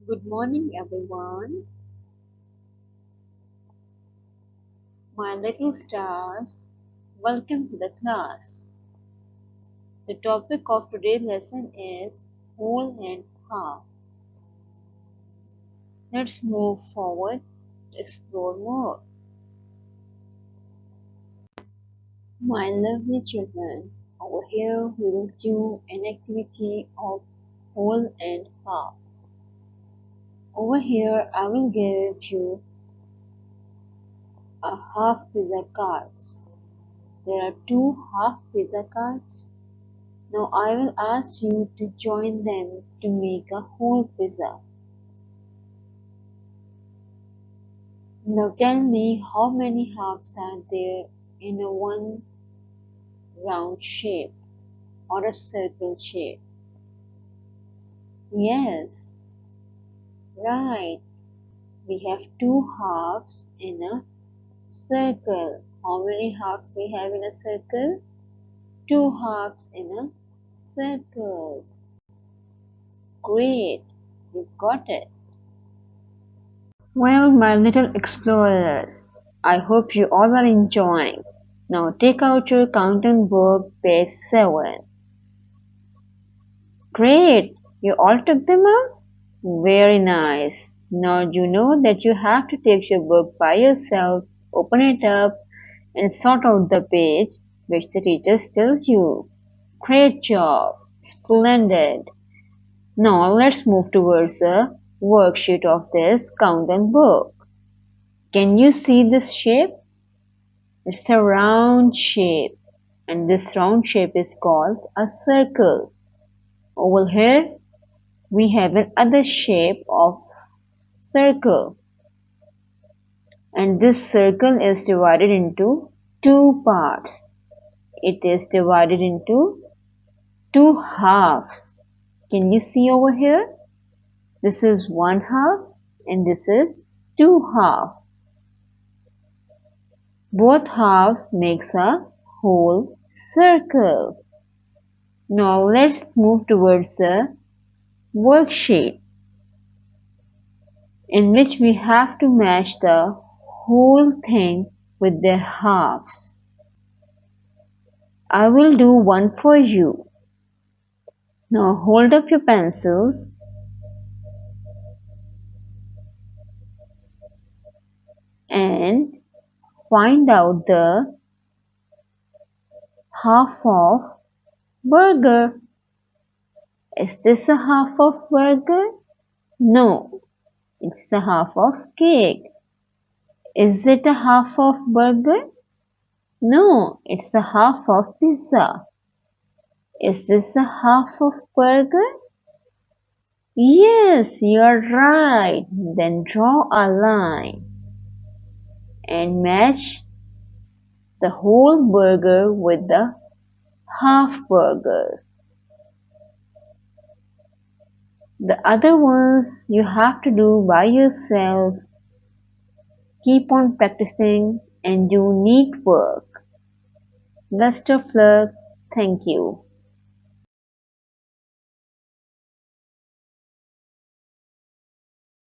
Good morning, everyone. My little stars, welcome to the class. The topic of today's lesson is whole and half. Let's move forward to explore more. My lovely children, over here we will do an activity of whole and half. Over here I will give you a half pizza cards. There are two half pizza cards. Now I will ask you to join them to make a whole pizza. Now tell me how many halves are there in a one round shape or a circle shape. Yes, right. We have two halves in a circle. How many halves we have in a circle? Two halves in a circle. Great, you got it. Well, my little explorers, I hope you all are enjoying. Now take out your countdown book, page 7. Great! You all took them out? Very nice. Now you know that you have to take your book by yourself, open it up, and sort out the page which the teacher tells you. Great job! Splendid! Now let's move towards the worksheet of this countdown book. Can you see this shape? It's a round shape, and this round shape is called a circle. Over here we have another shape of circle, and this circle is divided into two parts. It is divided into two halves. Can you see over here? This is one half and this is two halves. Both halves makes a whole circle. Now let's move towards the worksheet, in which we have to match the whole thing with their halves. I will do one for you. Now hold up your pencils and find out the half of burger. Is this a half of burger? No, it's the half of cake. Is it a half of burger? No, it's the half of pizza. Is this a half of burger? Yes, you're right. Then draw a line and match the whole burger with the half burger. The other ones you have to do by yourself. Keep on practicing and do neat work. Best of luck. Thank you.